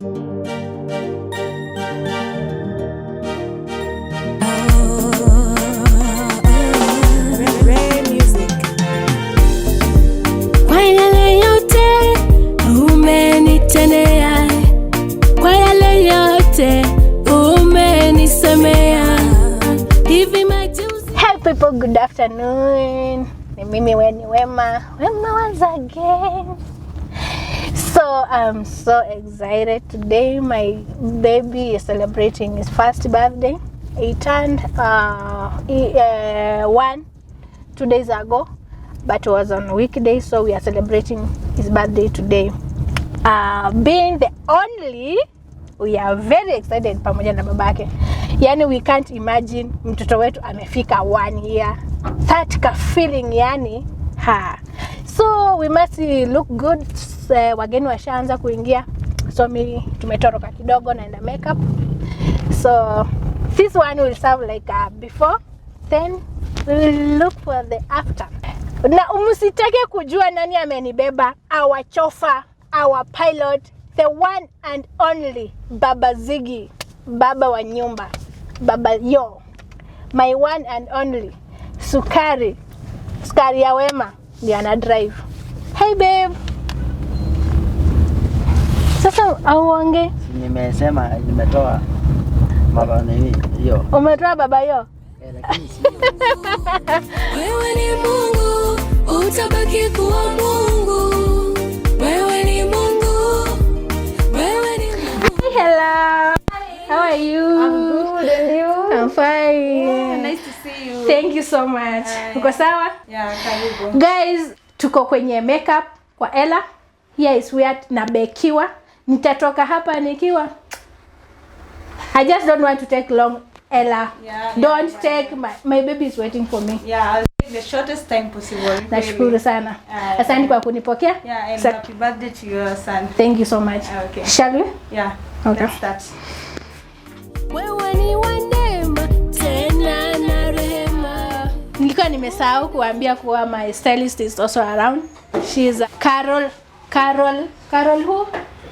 Kwa yale yote umenitendea, kwa yale yote umenisemea hivi majuzi. Hey people, good afternoon. Ni mimi Wema once again. So I'm so excited today. My baby is celebrating his first birthday. He turned 2 days ago, but it was on a weekday, so we are celebrating his birthday today. Being the only, we are very excited pamoja na babake. Yani we can't imagine mtoto wetu amefika 1 year. That ka feeling yani So we must look good. Wageni washaanza kuingia, so mimi tumetoroka kidogo naenda makeup. So this one will serve like a before, then we will look for the after. Na umusitake kujua nani amenibeba, our chauffeur, our pilot, the one and only Baba Ziggy, baba wa nyumba, baba yo, my one and only Sukari ya Wema ndiye ana drive. Hey babe. Sasa auonge. Nimesema nimetoa baba nini hiyo. Umetoa baba hiyo? Lakini sio. Wewe ni Mungu, utabaki kuwa Mungu. Wewe ni Mungu. Wewe ni Mungu. Hello. How are you? I'm good, and you? I'm fine. Yeah, nice to see you. Thank you so much. Uko sawa? Yeah, karibu. Guys, tuko kwenye makeup kwa Ella. Here is where nabekiwa. Nitatoka hapa nikiwa. I just don't want to take long, Ella. Don't take my baby is waiting for me. Yeah, I'll take the shortest time possible. Nashukuru sana. Asante kwa kunipokea. Yeah, and happy birthday to your son. Thank you so much. Okay. Shall we? Yeah. Okay. Let's start. Wewe ni wandema tena na rehema. Nilikuwa nimesahau kuambia kuwa my stylist is also around. She is Carol who?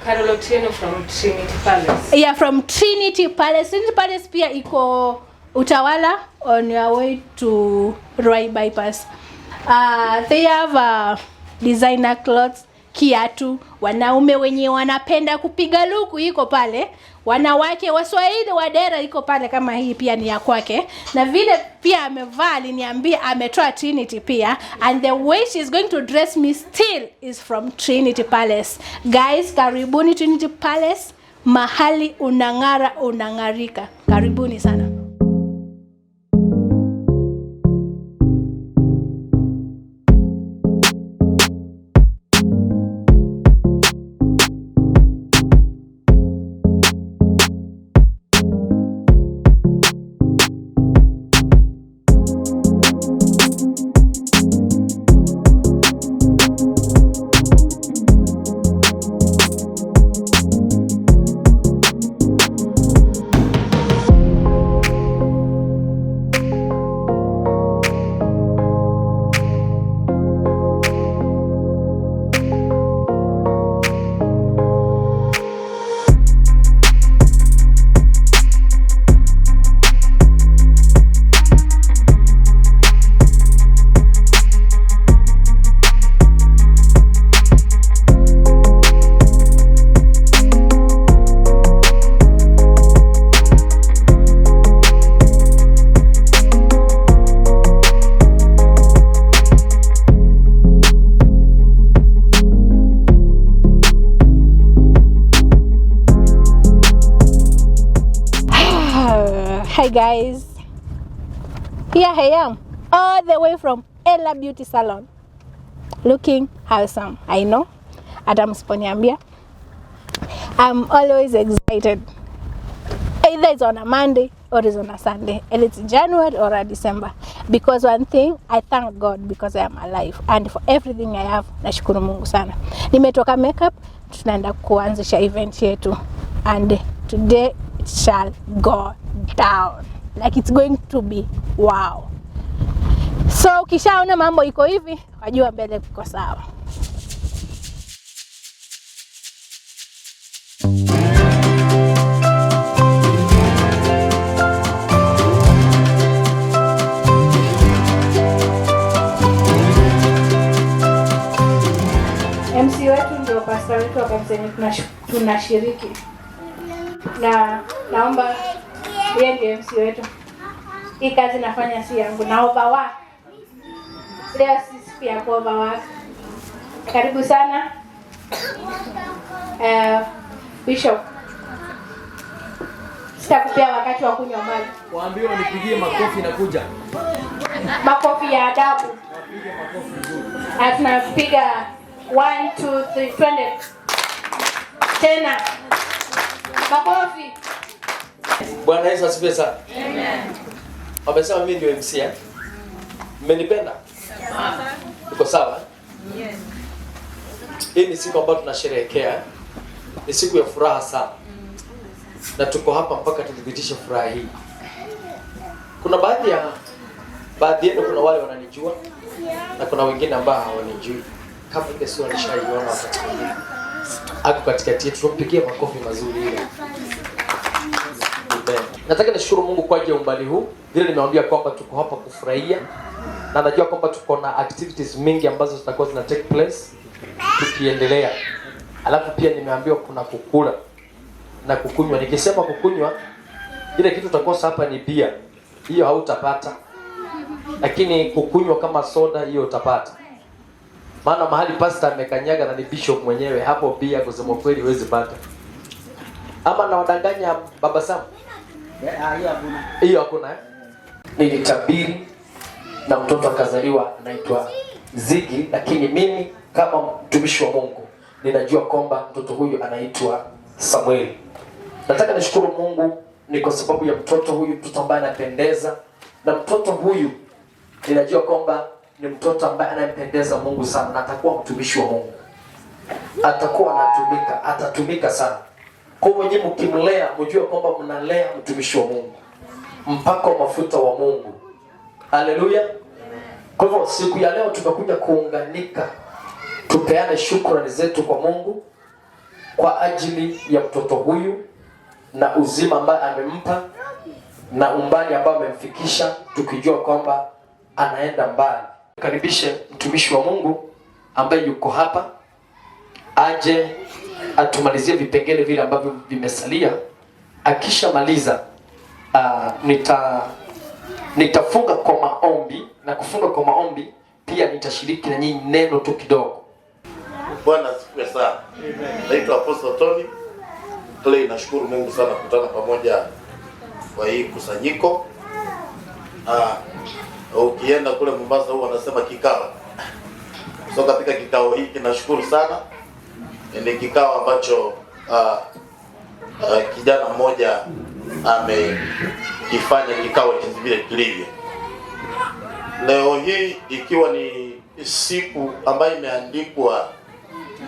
Carol Otieno from Trinity Palace. Yeah, from Trinity Palace. Trinity Palace pia iko Utawala on your way to Roy Bypass. They have designer clothes, kiatu, wanaume wenye wanapenda kupiga luku iko pale. Wanawake Waswahili Wadera iko pale, kama hii pia ni ya kwake. Na vile pia amevaa aliniambia ametoa Trinity pia, and the way she's going to dress me still is from Trinity Palace. Guys, karibuni Trinity Palace, mahali unang'ara unang'arika. Karibuni sana. Hi guys, here I am all the way from Ella Beauty Salon, looking handsome. I know, hata msiponiambia. I'm always excited. Either it's on a Monday or it's on a Sunday, and it's January or a December. Because one thing, I thank God because I am alive, and for everything I have, nashukuru Mungu sana. Nimetoka makeup, tunaenda kuanzisha event yetu, and today it shall go down. Like it's going to be wow. So ukishaona mambo iko hivi, wajua mbele kuko sawa. tunashiriki. Na naomba yeye ndiye MC wetu. Hii kazi nafanya si yangu, na overwork. Leo si siku ya overwork. Karibu sana. Bishop. Sitakupea wakati wa kunywa maji. Waambie wanipigie makofi na kuja. Makofi ya adabu. Wapige makofi nzuri. Tunapiga 1 2 3 twende. Tena. Makofi. Bwana Yesu asifiwe sana. Amen. Wamesema mimi ndio MC eh? Mmenipenda? Sawa. Uko sawa? Yes. Hii ni siku ambayo tunasherehekea. Ni siku ya furaha sana. Na tuko hapa mpaka tudhibitishe furaha hii. Kuna baadhi yenu, kuna wale wananijua na kuna wengine ambao hawanijui. Kama ile sio nishaiona wakati mwingine. Ako katikati yetu, tumpigie makofi mazuri ile. Nataka nishukuru Mungu kwa ajili ya umbali huu. Vile nimewaambia kwamba tuko hapa kufurahia, na najua kwamba tuko na activities mingi ambazo zitakuwa zina take place tukiendelea. Alafu pia nimeambiwa kuna kukula na kukunywa. Nikisema kukunywa, ile kitu utakosa hapa ni bia. Hiyo hautapata. Lakini kukunywa kama soda hiyo utapata. Maana mahali pastor amekanyaga na ni bishop mwenyewe, hapo bia kusema kweli huwezi pata. Ama nawadanganya Baba Sam? Hiyo hakuna. Hiyo hakuna eh? Nilitabiri na mtoto akazaliwa anaitwa Ziggy, lakini mimi kama mtumishi wa Mungu ninajua kwamba mtoto huyu anaitwa Samuel. Nataka nishukuru Mungu ni kwa sababu ya mtoto huyu, mtoto ambaye anapendeza, na mtoto huyu ninajua kwamba ni mtoto ambaye anampendeza Mungu sana, na atakuwa mtumishi wa Mungu. Atakuwa atatumika sana. Kwa hivyo nyinyi mkimlea, mjue kwamba mnalea mtumishi wa Mungu. Mpaka mafuta wa Mungu. Haleluya. Kwa hivyo siku ya leo tumekuja kuunganika, tupeane shukrani zetu kwa Mungu kwa ajili ya mtoto huyu na uzima ambaye amempa na umbali ambao amemfikisha, tukijua kwamba anaenda mbali. Karibishe mtumishi wa Mungu ambaye yuko hapa aje atumalizie vipengele vile ambavyo vimesalia. Akishamaliza nitafunga kwa maombi, na kufunga kwa maombi pia nitashiriki na nyinyi neno tu kidogo. Bwana asifiwe sana. Naitwa Apostle Tony. Leo nashukuru Mungu sana kukutana pamoja kwa hii kusanyiko. Ukienda kule Mombasa huwa wanasema kikao. So katika kikao hiki nashukuru sana. Ni kikao ambacho kijana mmoja amekifanya kikao jinsi vile kilivyo. Leo hii ikiwa ni siku ambayo imeandikwa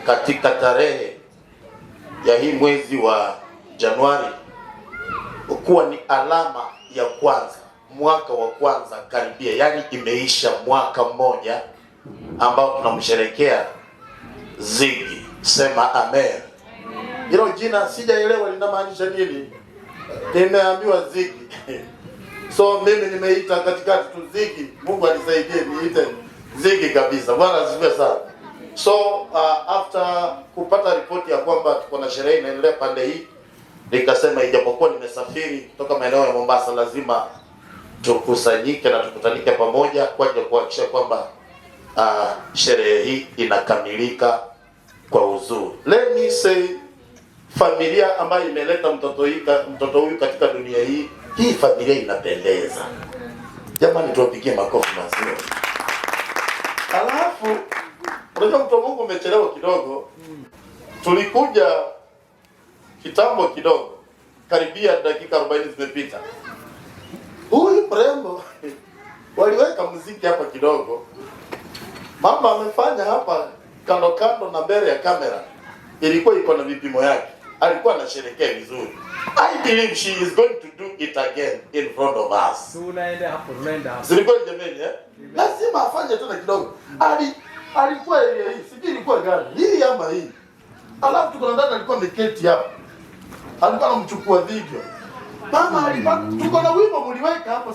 katika tarehe ya hii mwezi wa Januari, kuwa ni alama ya kwanza, mwaka wa kwanza karibia, yani imeisha mwaka mmoja ambao tunamsherekea Ziggy. Sema amen. Hilo jina sijaelewa linamaanisha nini. Nimeambiwa Ziggy. So mimi nimeita katikati tu Ziggy. Mungu anisaidie niite Ziggy kabisa. Bwana asifiwe sana. So after kupata ripoti ya kwamba tuko na sherehe inaendelea pande hii, nikasema ijapokuwa nimesafiri kutoka maeneo ya Mombasa, lazima tukusanyike na tukutanike pamoja kwa ajili ya kuhakikisha kwamba sherehe hii inakamilika kwa uzuri. Let me say, familia ambayo imeleta mtoto huyu katika dunia hii familia inapendeza. Jamani, tuwapigie makofi mazuri. Alafu unajua mtu Mungu umechelewa kidogo. Tulikuja kitambo kidogo, karibia dakika 40 zimepita. Huyu mrembo waliweka muziki hapa kidogo. Mama amefanya hapa kando kando na mbele ya kamera. Ilikuwa iko na vipimo yake. Alikuwa anasherehekea vizuri. I believe she is going to do it again in front of us. Tunaenda hapo. Zilikuwa jameni lazima afanye tena kidogo. Alikuwa hii, sijui ilikuwa gani. Hii ama hii. Alafu tuko ndani alikuwa ameketi hapa. Alikuwa anamchukua video. Mama tuko na wimbo mliweka hapa,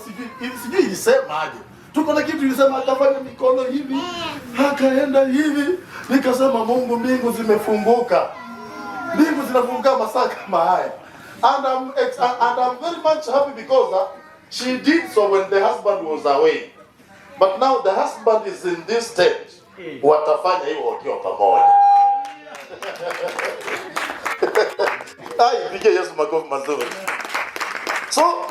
sijui ilisema aje. Tuko na kitu ilisema akafanya mikono hivi, akaenda hivi. Nikasema Mungu, mbingu zimefunguka. Mbingu zinafunga masaa kama haya. And I'm very much happy because she did so when the husband was away. But now the husband is in this stage. Watafanya hiyo wakiwa pamoja. Pigia Yesu makofi mazuri. So,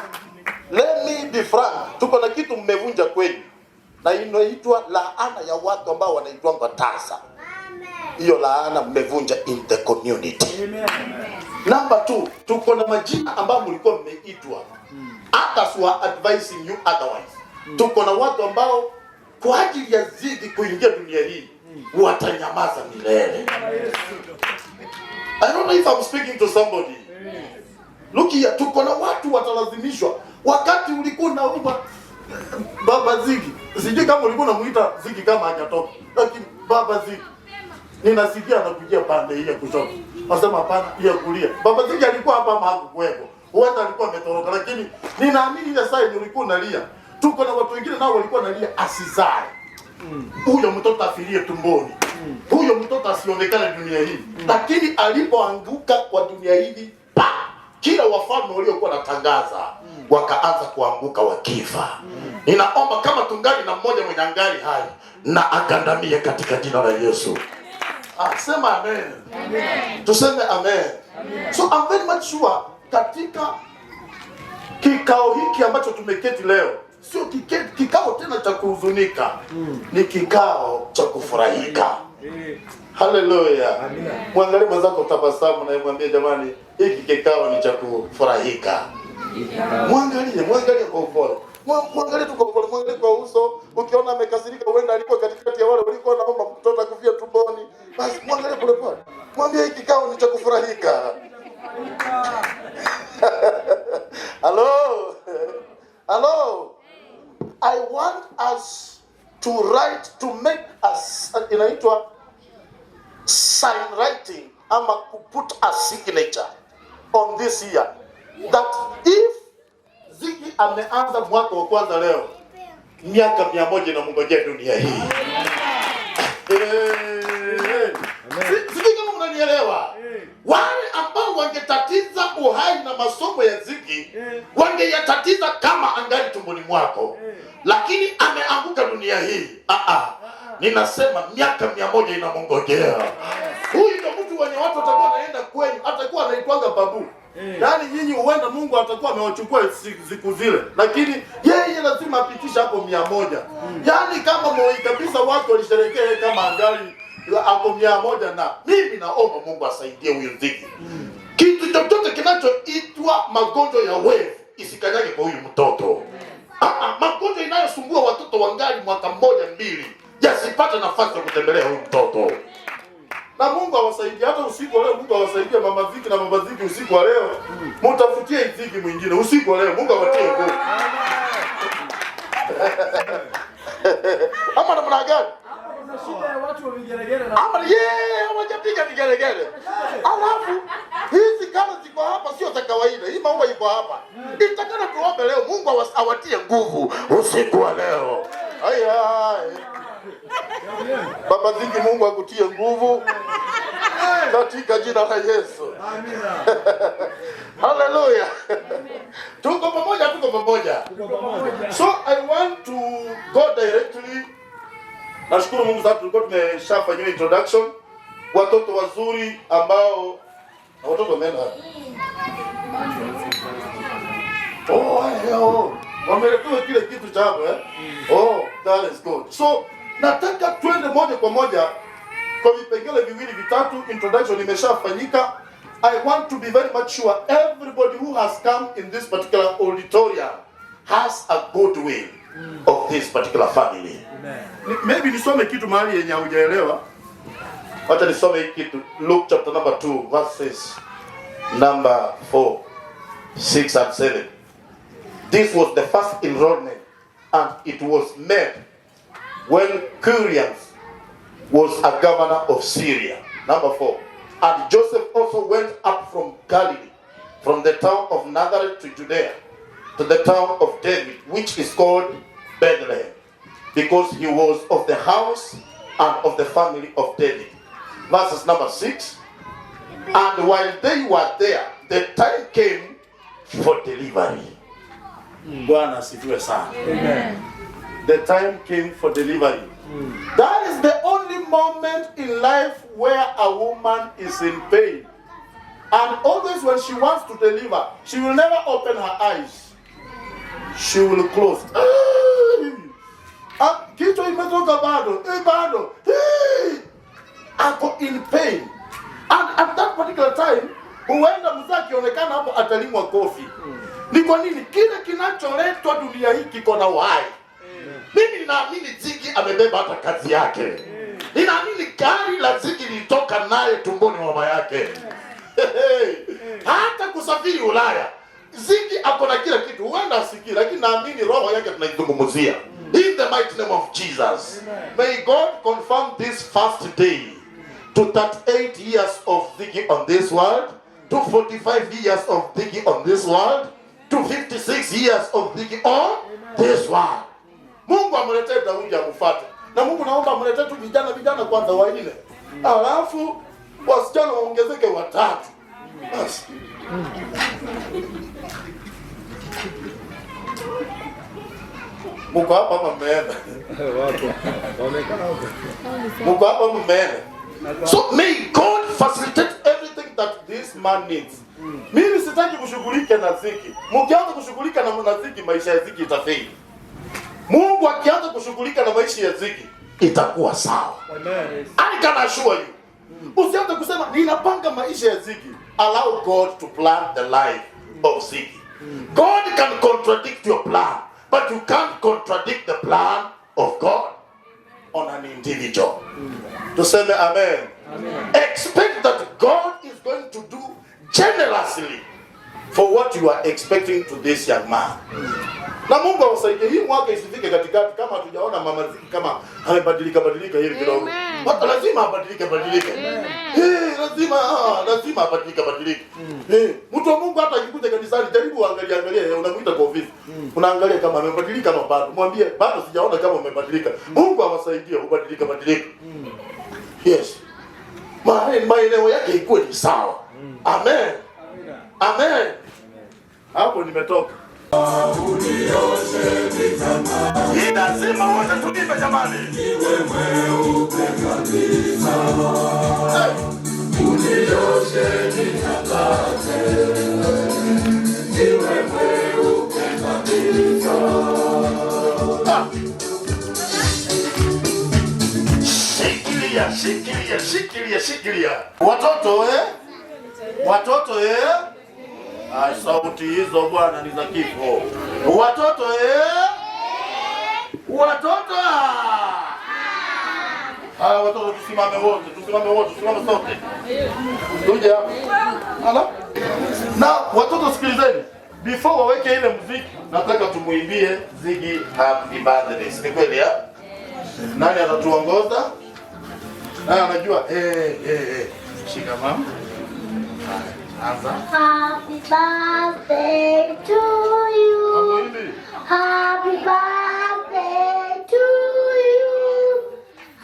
let me be frank. Tuko na kitu mmevunja kweli. Na inaitwa laana ya watu ambao wanaitwa tasa. Hiyo laana mmevunja in the community. Amen. Number 2, tuko na majina ambao mlikuwa mmeitwa. Others were advising you otherwise. Tuko na watu ambao kwa ajili ya Ziggy kuingia dunia hii watanyamaza milele. I don't know if I'm speaking to somebody. Look here, tuko na watu watalazimishwa. Wakati ulikuwa unaomba Baba Ziggy, sijui kama ulikuwa unamuita Ziggy kama hajatoka. Lakini Baba Ziggy, ninasikia anakujia pande hii ya kushoto. Nasema hapana, ya kulia. Baba Ziggy alikuwa hapa ama hakukuwepo. Huenda alikuwa ametoroka, lakini ninaamini ile saa yenye ulikuwa unalia. Tuko na watu wengine nao walikuwa wanalia asizae. Huyo mtoto afilie tumboni. Huyo mtoto asionekane dunia hii. Lakini alipoanguka kwa dunia hii, kila wafalme waliokuwa natangaza wakaanza kuanguka wakifa. Ninaomba kama tungali na mmoja mwenye angali hai na agandamie katika jina la Yesu. Sema amen. Amen. Tuseme amen. Amen. So I'm very much sure katika kikao hiki ambacho tumeketi leo sio kikao tena cha kuhuzunika, ni kikao cha kufurahika. Haleluya. Mwangalie mwenzako tabasamu na mwambie jamani, hiki kikao ni cha kufurahika. Mwangalie kwa upole. Mwangalie tu kwa upole, mwangalie kwa uso. Ukiona amekasirika huenda alikuwa katikati ya wale walikuwa naomba mtoto akufia tumboni. Basi mwangalie pole pole. Mwambie hiki kikao ni cha kufurahika. Hello. I want us to write, to make us inaitwa sign writing ama put a signature on this year that if Ziggy ameanza mwaka wa kwanza leo, miaka 100 na mngojea dunia hii. Sijui kama mnanielewa. Wale ambao wangetatiza uhai na masomo ya Ziggy wangeyatatiza kama angali tumboni mwako, lakini ameanguka dunia hii. Ninasema miaka 100 inamngojea. Huyu ndio mtu wenye watu watakuwa naenda kwenu, atakuwa anaitwanga babu. Yaani nyinyi huenda Mungu atakuwa amewachukua siku zile, lakini yeye lazima apitisha hapo 100. Yaani kama Moi kabisa watu walisherehekea kama angali hapo 100, na mimi naomba Mungu asaidie huyu Ziggy. Kitu chochote kinachoitwa magonjwa ya wewe isikanyage kwa huyu mtoto. Magonjwa inayosumbua watoto wangali mwaka 1-2 yasipate nafasi ya kutembelea huyu mtoto. Na Mungu awasaidie hata usiku wa leo. Mungu awasaidie mama Ziggy na baba Ziggy usiku wa leo. Mtafutie Ziggy mwingine usiku wa leo. Mungu awatie nguvu. Ama namna gani? Shida ya watu wa vigelegele na hawajapiga vigelegele. Alafu hizi kama ziko hapa sio za kawaida. Hii maua iko hapa. Itakana tuombe leo Mungu awatie nguvu usiku wa leo. Baba Ziggy, Mungu akutie nguvu katika jina la Yesu. Amina. Haleluya. Tuko pamoja. So I want to go directly. Nashukuru Mungu sana tulikuwa tumeshafanya introduction. Watoto wazuri ambao watoto wameenda. Wameletewa kile kitu cha hapo that is good. So nataka twende moja kwa moja kwa vipengele viwili vitatu. Introduction imeshafanyika. I want to be very much sure everybody who has come in this particular auditorium has a good will of this particular family. Maybe nisome kitu mahali yenye hujaelewa. Wacha nisome kitu. Luke chapter number 2 verses number 4, 6 and 7. This was the first enrollment, and it was made when Quirinius was a governor of Syria. Number 4. And Joseph also went up from Galilee, from the town of Nazareth to Judea, to the town of David, which is called Bethlehem, because he was of the house and of the family of David. Verses number 6. And while they were there, the time came for delivery. Bwana asifiwe sana. Amen. The time came for delivery. That is the only moment in life where a woman is in pain. And always when she wants to deliver, she will never open her eyes. She will close. Kichwa imetoka bado, bado. Ako in pain. And at that particular time, huenda mzee akionekana hapo atalimwa kofi. Ni kwa nini? Kile kinacholetwa dunia hii kiko na uhai. Mimi ninaamini Ziggy amebeba hata kazi yake. Ninaamini gari la Ziggy lilitoka naye tumboni mwa mama yake. Hata kusafiri Ulaya, Ziggy ako na kila kitu. Huenda asikii, lakini naamini roho yake tunaizungumzia. In the mighty name of Jesus. May God confirm this first day to 38 years of Ziggy on this world, to 45 years of Ziggy on this world, to 56 years of Ziggy on this world. Mungu amuletee Daudi amfuate. Na Mungu naomba amuletee tu vijana kwanza wanne. Alafu wasichana waongezeke watatu. Basi. Mungu hapa mmeenda. Mungu hapa mmeenda. So may God facilitate everything that this man needs. Mimi sitaki kushughulika na Ziggy. Mkianza kushughulika na Ziggy, maisha ya Ziggy itafeli. Mungu akianza kushughulika na maisha ya Ziggy, itakuwa sawa. Amen. I can assure you. Usianze kusema ninapanga maisha ya Ziggy. Allow God to plan the life of Ziggy. God can contradict your plan, but you can't contradict the plan of God on an individual. Tuseme amen. Amen. Expect that God is going to do generously for what you are expecting to this young man. Na Mungu awasaidie hii mwaka isifike katikati kama hatujaona mama Ziggy kama amebadilika hivi kidogo. Watu lazima abadilike. Lazima abadilike. Mtu wa Mungu hata akikuja kanisani jaribu angalia unamuita kwa ofisi. Unaangalia kama amebadilika ama bado. Mwambie bado sijaona kama umebadilika. Mungu awasaidie ubadilike. Yes. Maeneo yake ikuwe ni sawa. Amen. Amen. Hapo nimetoka. Hii lazima wote tuimbe jamani. Iwe mweupe kabisa. Unioshe nitakase. Iwe mweupe kabisa. Shikilia. Watoto sauti hizo bwana ni za kifo. Watoto watoto tusimame wote sote. Tuje hapa. Na watoto sikilizeni. Before waweke ile muziki, nataka tumuimbie Ziggy happy birthday. Si kweli ya? Nani atatuongoza? Anajua shika mama. Anza. Happy birthday to you. Happy birthday to you.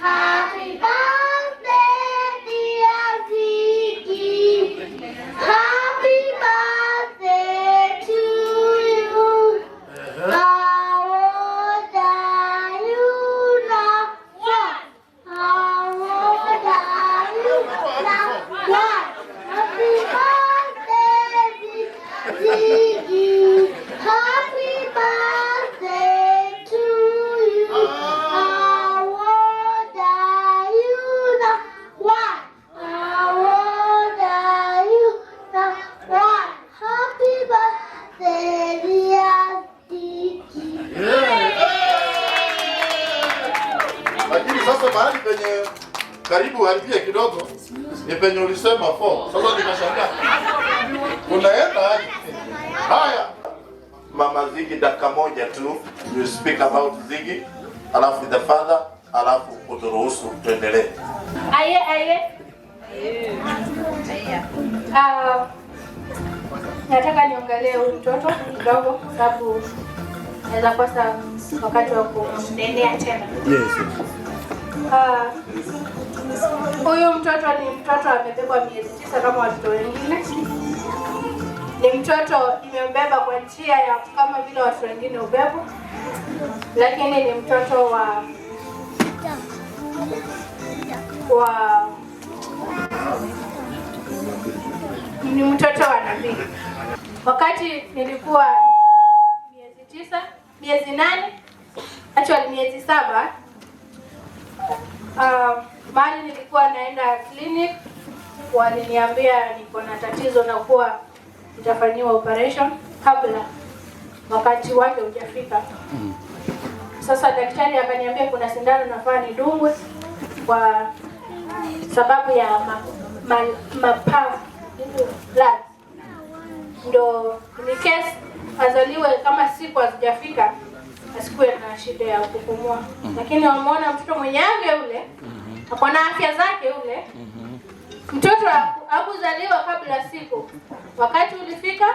Happy birthday dear Ziggy. Happy birthday to you. How old are you now? How old are you now? Happy birthday, Ziggy. Happy birthday to you. How old are you now? One. How old are you now? One. Happy birthday, dear Ziggy. Lakini sasa mahali penye karibu haribia kidogo ni penye ulisema 4. Sasa nikashangaa. Unaenda aje? Haya. Mama Ziggy dakika moja tu. You speak about Ziggy. Alafu the father. Alafu uturuhusu tuendelee. Aye. Nataka niongelee huyu mtoto kidogo sababu naweza kosa wakati wa kumnenea tena. Yes. Huyu mtoto ni mtoto amebebwa miezi 9 kama watoto wengine. Ni mtoto nimembeba kwa njia ya kama vile watu wengine ubebo, lakini ni mtoto ni mtoto wa nabii. Wakati nilikuwa miezi 8, actually miezi 7, mahali nilikuwa naenda clinic, waliniambia niko na tatizo na kuwa nitafanyiwa operation kabla wakati wake hujafika. Sasa daktari akaniambia kuna sindano nafaa nidungwe kwa sababu ya mapafu blood. Ndio ni case azaliwe kama siku hazijafika asikuwe na shida ya kupumua. Lakini wameona mtoto mwenye afya ule, akona afya zake ule. Mtoto hakuzaliwa kabla siku. Wakati ulifika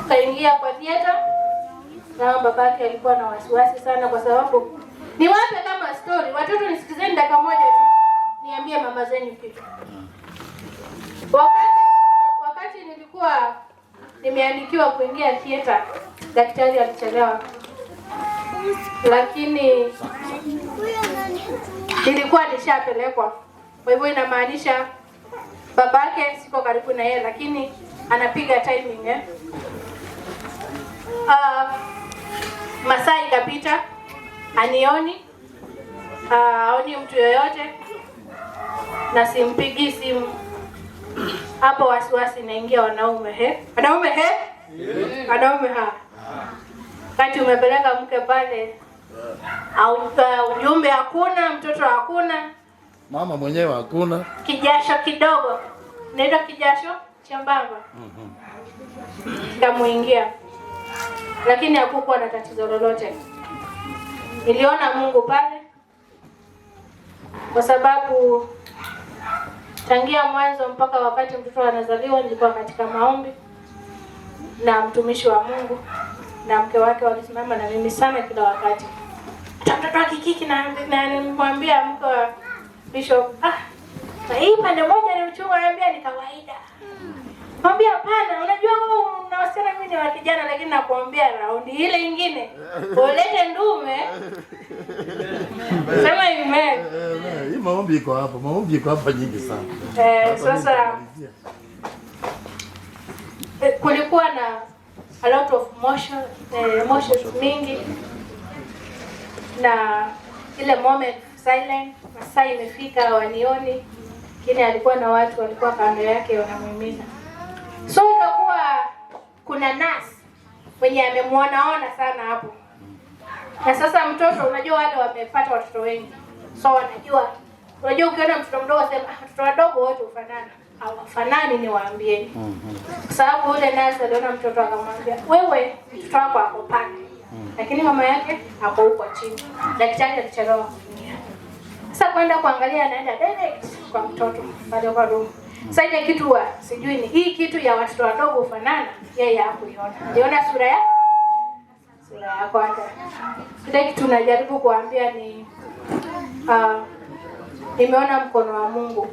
kaingia kwa theater, na babake alikuwa na wasiwasi sana kwa sababu ni wape kama story. Watoto nisikizeni dakika moja tu. Niambie mama zenyu kitu. Wakati nilikuwa nimeandikiwa kuingia theater, daktari alichelewa. Lakini nilikuwa nishapelekwa. Kwa hivyo inamaanisha babake siko karibu na yeye, lakini anapiga timing masaa ikapita, anioni aoni mtu yoyote na simpigi simu. Hapo wasiwasi naingia wanaume wanaume kati umepeleka mke pale au ujumbe hakuna, mtoto hakuna, mama mwenyewe hakuna, kijasho kidogo, nenda kijasho chembamba kamuingia, lakini hakukuwa na tatizo lolote. Niliona Mungu pale kwa sababu tangia mwanzo mpaka wakati mtoto anazaliwa nilikuwa katika maombi na mtumishi wa Mungu na mke wake walisimama na mimi sana kila wakati. Hata mtoto akikiki na nimwambia mke wa Bishop, na hii pande moja ni mchungu, anambia ni kawaida. Mwambia hapana, unajua wewe unawasema mimi ni wa kijana, lakini nakuambia raundi ile nyingine ulete ndume. Sema amen. Hii maombi iko hapa nyingi sana. Sasa kulikuwa na a lot of emotions mingi, na ile moment silent, masaa imefika wanioni, lakini alikuwa na watu walikuwa kando yake wanamhimiza. So ikakuwa kuna nurse mwenye amemwona sana hapo. Na sasa mtoto, unajua wale wamepata watoto wengi, so unajua ukiona mtoto mdogo sema watoto wadogo wote ufanana. Hawafanani, niwaambieni. Kwa sababu ule nurse aliona mtoto akamwambia, wewe mtoto wako ako pale, lakini mama yake hapo huko chini. Daktari alichelewa kuingia. Sasa kwenda kuangalia, anaenda direct kwa mtoto pale kwa room. Sasa ile kitu sijui ni hii kitu ya watoto wadogo ufanana, yeye hakuiona. Aliona sura ya kwanza. Kile kitu najaribu kuambia ni nimeona mkono wa Mungu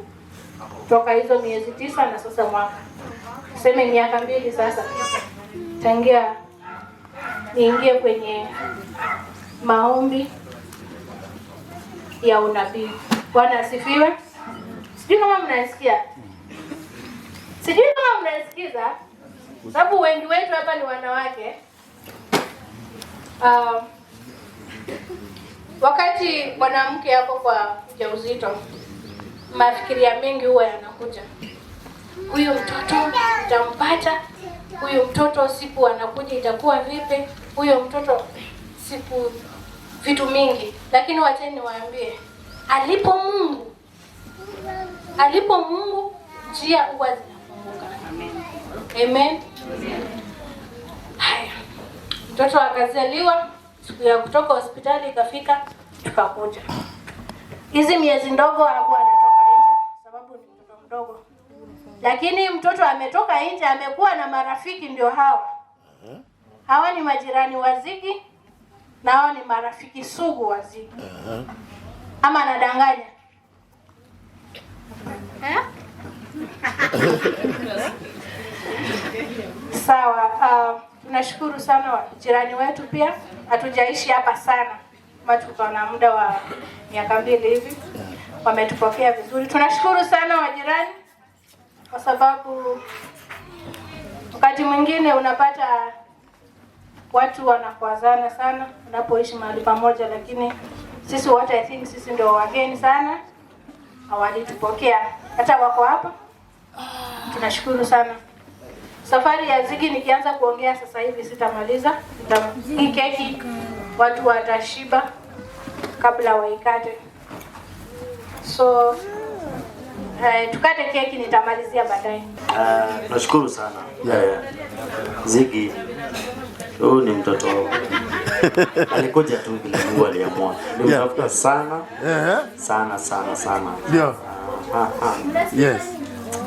toka hizo miezi 9 na sasa mwaka. Tuseme miaka 2 sasa. Tangia niingie kwenye maombi ya unabii. Bwana asifiwe. Sijui kama mnasikia. Sababu wengi wetu hapa ni wanawake. Wakati mwanamke yako kwa ujauzito, mafikiria mengi huwa yanakuja. Huyu mtoto nitampata, huyu mtoto siku anakuja itakuwa vipi, huyu mtoto siku, vitu mingi. Lakini wacheni niwaambie, alipo Mungu njia huwa zinafunguka. Amen. Haya. Mtoto akazaliwa, siku ya kutoka hospitali ikafika, tukakuja. Hizi miezi ndogo hakuwa anatoka nje sababu ni mtoto mdogo. Lakini mtoto ametoka nje, amekuwa na marafiki, ndio hawa. Hawa ni majirani wa Ziggy na hawa ni marafiki sugu wa Ziggy. Ama anadanganya? Sawa, tunashukuru sana jirani wetu pia. Hatujaishi hapa sana. Tuko na muda wa miaka 2 hivi. Wametupokea vizuri. Tunashukuru sana wajirani kwa sababu wakati mwingine unapata watu wanakwazana sana unapoishi mahali pamoja, lakini sisi wote I think sisi ndio wageni sana. Hawalitupokea hata wako hapa. Tunashukuru sana. Safari ya Ziggy nikianza kuongea sasa hivi sitamaliza. Hii keki watu watashiba kabla waikate. So tukate keki nitamalizia baadaye. Nashukuru sana. Ziggy huyu ni mtoto alikuja tu bila Mungu aliamua. Nimetafuta sana. Sana. Ndio. Yes.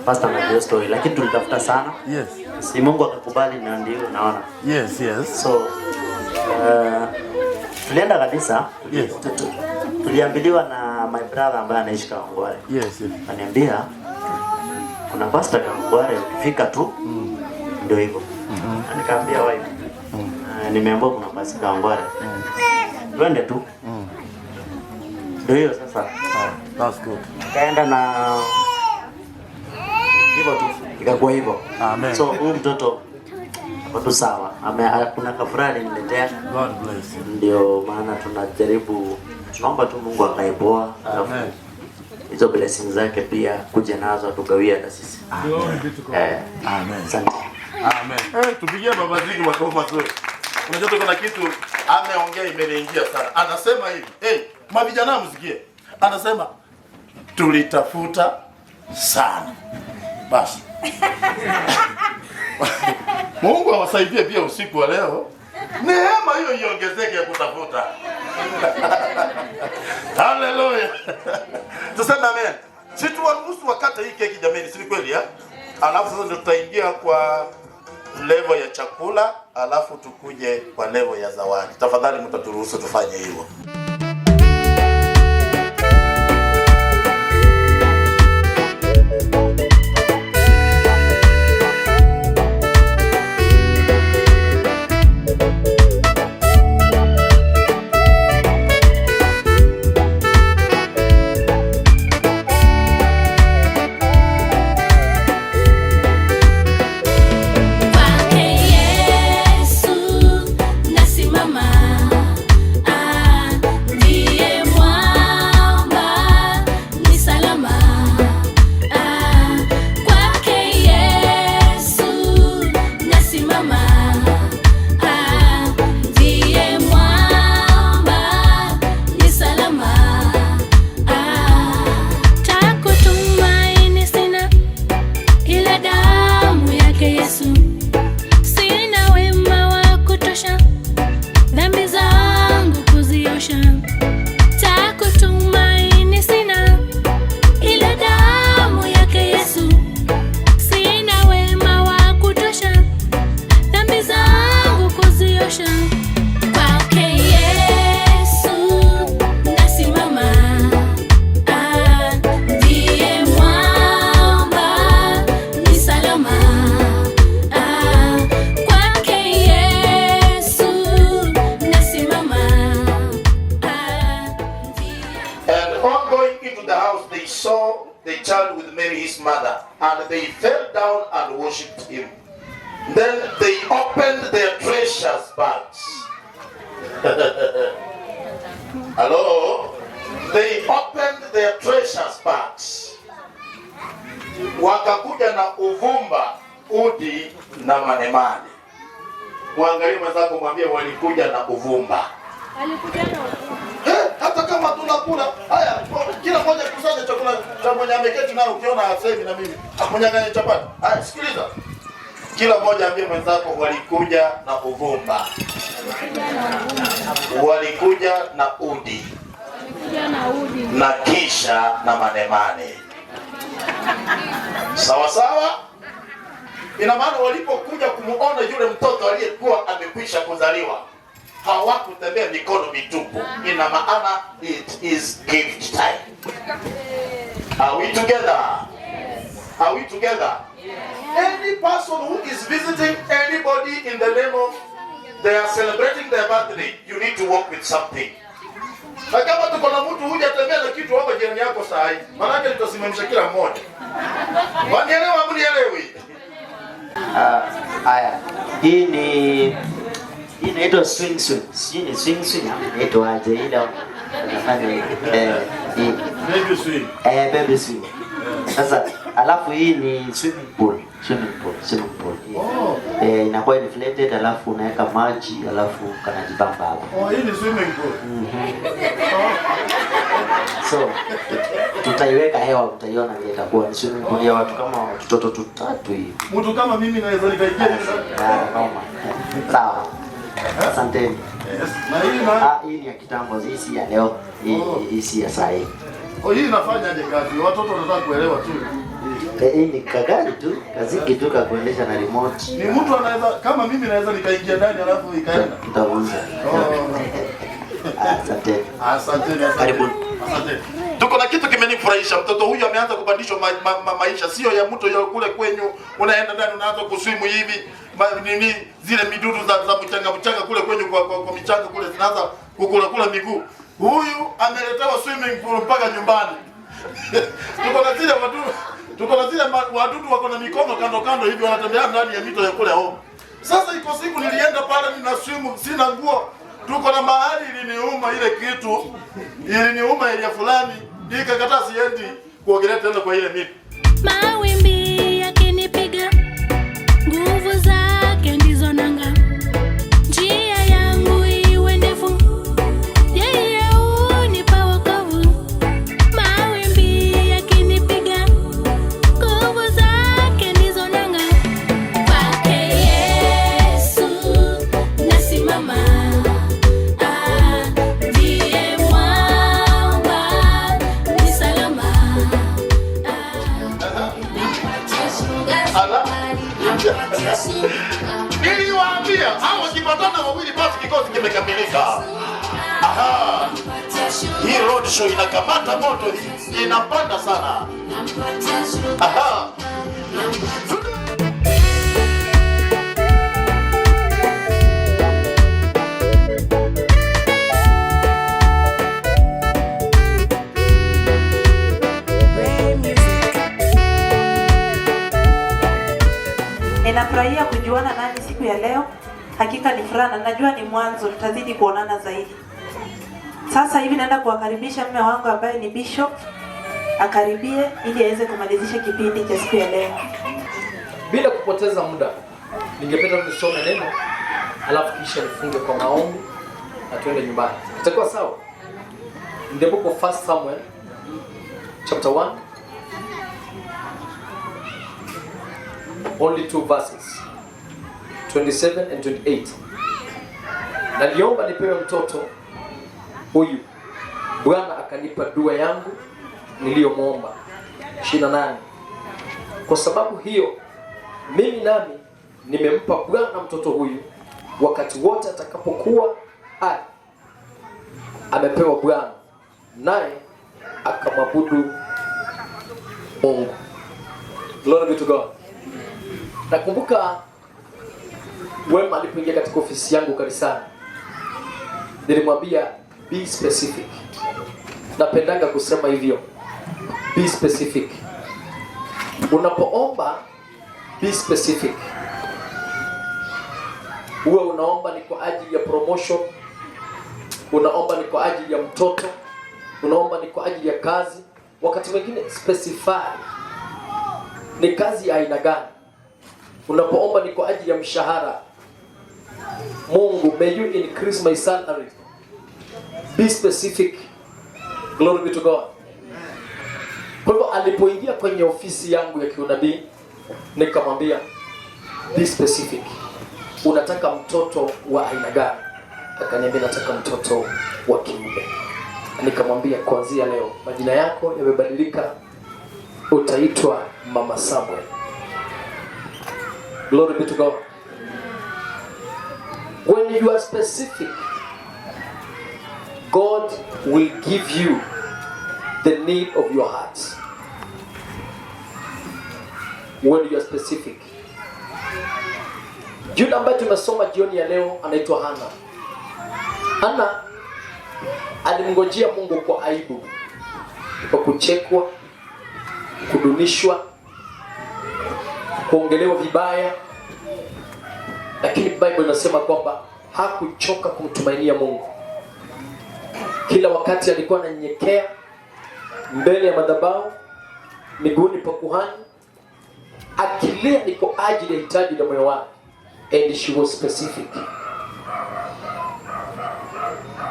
Pastor na story lakini tulitafuta sana. Yes. Si Mungu akakubali na ndio naona. Yes. So tulienda kanisa. Yes. Tuliambiliwa na my brother ambaye anaishi Kawangware. Yes. Ananiambia kuna pastor Kawangware ukifika tu ndio hivyo. Nikamwambia wapi? Nimeambiwa kuna pastor Kawangware. Twende tu. Ndio hiyo sasa. That's good. Kaenda na hivyo tu. Ikakuwa hivyo. Amen. So huyu mtoto watu sawa. Kuna kafurani niletea. God bless you. Ndio maana tunajaribu, tunaomba tu Mungu akaiboa. Amen. Hizo blessings zake pia kuja nazo tugawia na sisi. Amen. Asante. Amen. Tupigie baba Ziggy makofi mazuri. Unajua kuna kitu ameongea imeniingia sana. Anasema hivi, mavijana msikie. Anasema tulitafuta sana. Basi. Mungu awasaidie pia usiku wa leo. Neema hiyo iongezeke ya kutafuta. Hallelujah. Tuseme amen. Situwaruhusu wakati hii keki jameni, si kweli Alafu sasa ndio tutaingia kwa level ya chakula, alafu tukuje kwa level ya zawadi. Tafadhali mtaturuhusu tufanye hivyo. And they fell down and worshipped him. Then they opened their treasures bags. Hello? They opened their treasures bags. Wakakuja na uvumba, udi na manemane. Mwangalie mwenzako mwambie walikuja na uvumba. Alikuja na uvumba. Hata kama tunakula, haya kila mmoja kusanya chakula cha mwenye ameketi nao, ukiona hasemi na mimi akunyang'anya chapati. Haya sikiliza. Kila mmoja ambie mwenzako walikuja na uvumba. Walikuja na udi. Na kisha na manemane. Sawa sawa? Ina maana walipokuja kumuona yule mtoto aliyekuwa amekwisha kuzaliwa, hawakutembea mikono mitupu. Ina maana it is gift time. Are we together? Yes. Are we together? Yes. Any person who is visiting anybody in the name of they are celebrating their birthday, you need to work with something. Na kama tuko na mtu huja tembea na kitu hapa jirani yako saa hii, maana yake tutasimamisha kila mmoja. Wanielewa au nielewi? Haya. Hii inaitwa swing. Sijui ni swing inaitwa aje ile unafanya hii. Baby swing. Sasa alafu hii ni swimming pool. Inakuwa inflated, alafu unaweka maji, alafu kanajibamba hapo. Hii ni swimming pool. So tutaiweka hewa, utaiona vile itakuwa ni swimming pool ya watu kama watoto tutatu hivi. Mtu kama mimi naweza nikaingia hivi. Sawa. Asanteni. Yes. Na hii ni ya kitambo, hii si ya leo. Hii si ya saa hii. Hii inafanyaje kazi? Watoto wanataka kuelewa tu. Hii ni kagari tu, kazi tu kuendesha na remote. Ni mtu anaweza kama mimi naweza nikaingia ndani alafu ikaenda. Tutauza. Asante. Karibu. Asante. Tuko na kitu kimenifurahisha. Mtoto huyu ameanza kubadilishwa maisha, sio ya mtu yule kule kwenyu unaenda ndani unaanza kuswimu hivi. Nini zile midudu za mchanga kule kwenyu kwa michanga kule zinaanza kukula miguu. Huyu ameletewa swimming pool mpaka nyumbani. Tuko na zile wadudu wako na mikono kando hivi wanatembea ndani ya mito ya kule home. Sasa iko siku nilienda pale nina swim sina nguo. Tuko na mahali iliniuma ile kitu. Iliniuma ile fulani. Nikakataa siendi kuogelea tena kwa ile mito. Mawimbi yakinipiga, nguvu zake ndizo nanga. Njia yangu iwe ndefu, yeye hunipa wokovu. Mawimbi yakinipiga, nguvu zake ndizo nanga. Kwake Yesu nasimama. Ndiye mwamba ni salama. Niliwaambia hao wakipatana wawili basi kikosi kimekamilika. Aha. Hii road show inakamata moto, inapanda sana. Aha. Ninafurahia kujuana nanyi siku ya leo. Hakika ni furaha na najua ni mwanzo, tutazidi kuonana zaidi. Sasa hivi naenda kuwakaribisha mume wangu ambaye ni Bishop akaribie ili aweze kumalizisha kipindi cha siku ya leo. Bila kupoteza muda, ningependa tusome neno alafu kisha nifunge kwa maombi na tuende nyumbani. Itakuwa sawa? In the book of 1 Samuel chapter 1, only 2 verses, 27 and 28. Naliomba nipewe mtoto huyu. Bwana akanipa dua yangu niliyomwomba. 28. Kwa sababu hiyo mimi nami nimempa Bwana mtoto huyu, wakati wote atakapokuwa hai. Amepewa Bwana naye akamwabudu Mungu. Glory be to God. Nakumbuka Wema alipoingia katika ofisi yangu kanisani, nilimwambia be specific. Napendanga kusema hivyo, be specific. Unapoomba be specific. Uwe unaomba ni kwa ajili ya promotion, unaomba ni kwa ajili ya mtoto, unaomba ni kwa ajili ya kazi. Wakati mwingine specify ni kazi ya aina gani. Unapoomba ni kwa ajili ya mshahara, Mungu, may you increase my salary. Be specific. Glory be to God. Kwa hivyo alipoingia kwenye ofisi yangu ya kiunabii, nikamwambia be specific. Unataka mtoto wa aina gani? Akaniambia nataka mtoto wa kiume. Nikamwambia kuanzia leo majina yako yamebadilika, utaitwa Mama Samuel. Glory be to God. When you are specific, God will give you the need of your heart. when you are specific. Yule ambaye tumesoma jioni ya leo anaitwa Hana. Hana alimngojea Mungu kwa aibu, kwa kuchekwa, kudunishwa, kuongelewa vibaya, lakini Bible inasema kwamba hakuchoka kumtumainia Mungu. Kila wakati alikuwa ananyenyekea mbele ya madhabahu, miguuni pa kuhani, akilia ni kwa ajili ya hitaji la moyo wake. And she was specific.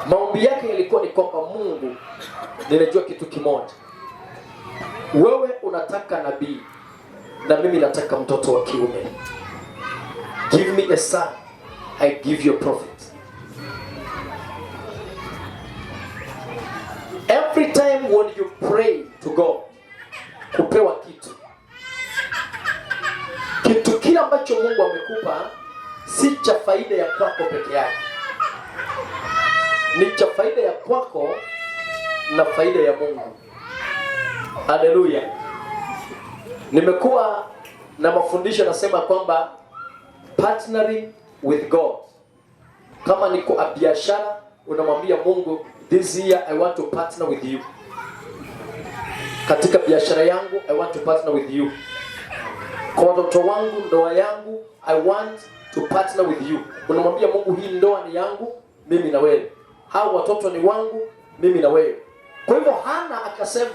Maombi yake yalikuwa ni kwamba Mungu, ninajua kitu kimoja. Wewe unataka nabii na mimi nataka mtoto wa kiume. Give me a son, I give you a prophet. Every time when you pray to God, kupewa kitu kile ambacho Mungu amekupa si cha faida ya kwako peke yake, ni cha faida ya kwako na faida ya Mungu. Haleluya. Nimekuwa na mafundisho nasema kwamba partnering with God. Kama niko a biashara, unamwambia Mungu, this year I want to partner with you. Katika biashara yangu I want to partner with you. Kwa watoto wangu, ndoa yangu, I want to partner with you. Unamwambia Mungu, hii ndoa ni yangu, mimi na wewe. Hao watoto ni wangu, mimi na wewe. Kwa hivyo Hana akasema,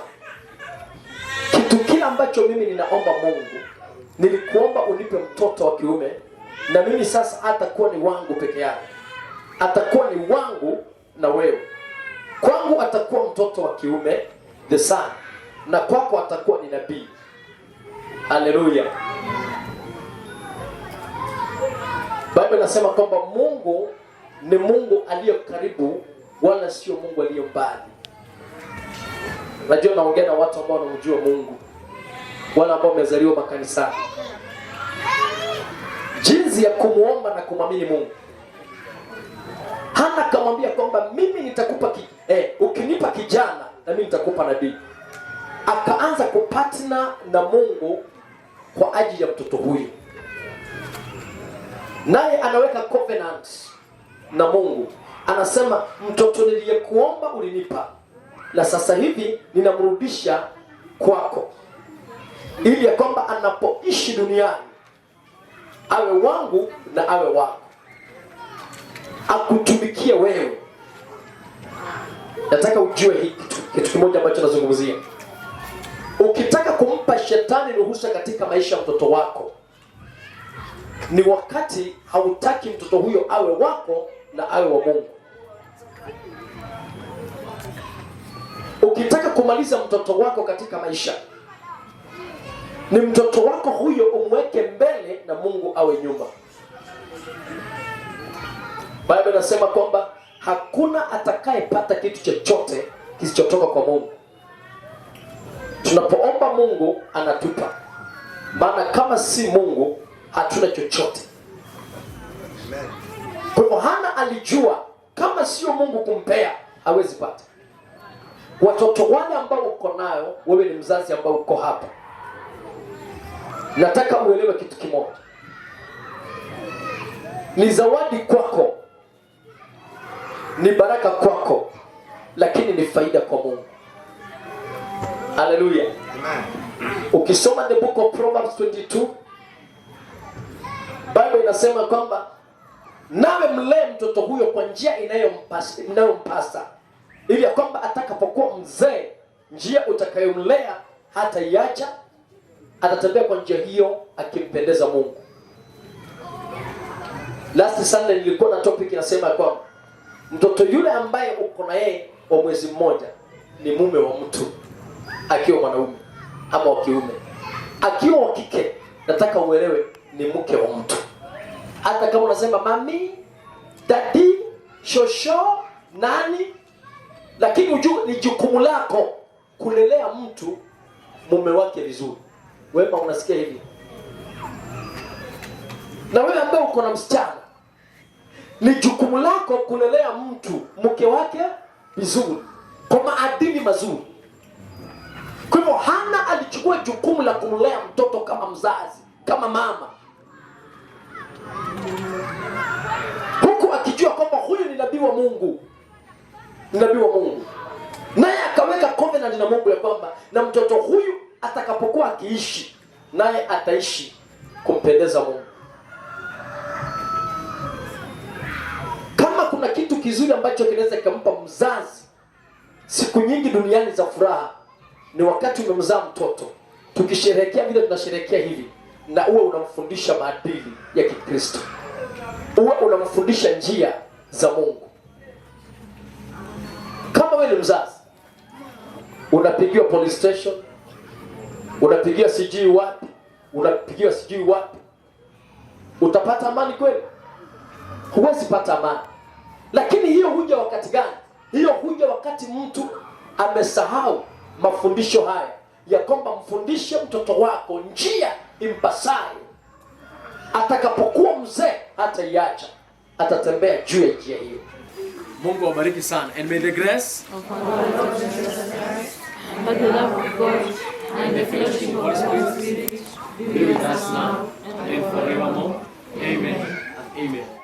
kitu kile ambacho mimi ninaomba Mungu, nilikuomba unipe mtoto wa kiume, na mimi sasa atakuwa ni wangu peke yake. Atakuwa ni wangu na wewe. Kwangu atakuwa mtoto wa kiume, the son, na kwako atakuwa ni nabii. Haleluya. Biblia inasema kwamba Mungu ni Mungu aliye karibu, wala sio Mungu aliye mbali. Najua naongea na watu ambao wanamjua Mungu, wala ambao wamezaliwa makanisani. Jinsi ya kumuomba na kumwamini Mungu. Hana kamwambia kwamba mimi nitakupa ukinipa kijana na mimi nitakupa nabii. Akaanza kupatana na Mungu kwa ajili ya mtoto huyu. Naye anaweka covenant na Mungu. Anasema, mtoto niliyekuomba ulinipa, na sasa hivi ninamrudisha kwako, ili ya kwamba anapoishi duniani awe wangu na awe wako, akutumikie wewe. Nataka ujue hii kitu kimoja ambacho nazungumzia. Ukitaka kumpa shetani ruhusa katika maisha ya mtoto wako, ni wakati hautaki mtoto huyo awe wako na awe wa Mungu. Ukitaka kumaliza mtoto wako katika maisha, ni mtoto wako huyo umweke mbele na Mungu awe nyuma. Biblia inasema kwamba hakuna atakayepata kitu chochote kisichotoka kwa Mungu. Tunapoomba Mungu anatupa, maana kama si Mungu hatuna chochote. Kwa hivyo Hana alijua kama sio Mungu kumpea hawezi pata. Watoto wale ambao uko nayo, wewe ni mzazi ambao uko hapa, nataka uelewe kitu kimoja. Ni zawadi kwako, ni baraka kwako, lakini ni faida kwa Mungu. Haleluya. Amen. Ukisoma the book of Proverbs 22, Bible inasema kwamba nawe mlee mtoto huyo kwa njia inayompasa, ili ya kwamba atakapokuwa mzee, njia utakayomlea hata iacha, atatembea kwa njia hiyo akimpendeza Mungu. Last Sunday nilikuwa na topic inasema kwamba mtoto yule ambaye uko na yeye wa mwezi mmoja ni mume wa mtu, akiwa mwanaume ama wa kiume. Akiwa wa kike, nataka uelewe ni mke wa mtu. Hata kama unasema mami, daddy, shosho, nani, lakini ujue ni jukumu lako kulelea mtu mume wake vizuri. Wewe unasikia hivi? Na wewe ambaye uko na msichana, ni jukumu lako kulelea mtu mke wake vizuri, kwa maadili mazuri. Kwa hivyo Hana alichukua jukumu la kumlea mtoto kama mzazi, kama mama, huku akijua kwamba huyu ni nabii wa Mungu, nabii wa Mungu. Naye akaweka covenant na Mungu ya kwamba na mtoto huyu atakapokuwa akiishi, naye ataishi kumpendeza Mungu. Kama kuna kitu kizuri ambacho kinaweza kumpa mzazi siku nyingi duniani za furaha, ni wakati umemzaa mtoto. Tukisherehekea vile tunasherehekea hivi, na uwe unamfundisha maadili ya Kikristo, uwe unamfundisha njia za Mungu. Kama wewe ni mzazi, unapigiwa police station, unapigiwa sijui wapi, unapigiwa sijui wapi, utapata amani kweli? Huwezi pata amani. Lakini hiyo huja wakati gani? Hiyo huja wakati mtu amesahau mafundisho haya ya kwamba mfundishe mtoto wako njia impasayo. Atakapokuwa mzee hataiacha, atatembea juu ya njia hiyo. Mungu awabariki sana. And may the grace of our Lord Jesus Christ and the love of God and the fellowship of the Holy Spirit be with us now and forevermore. Amen. Amen.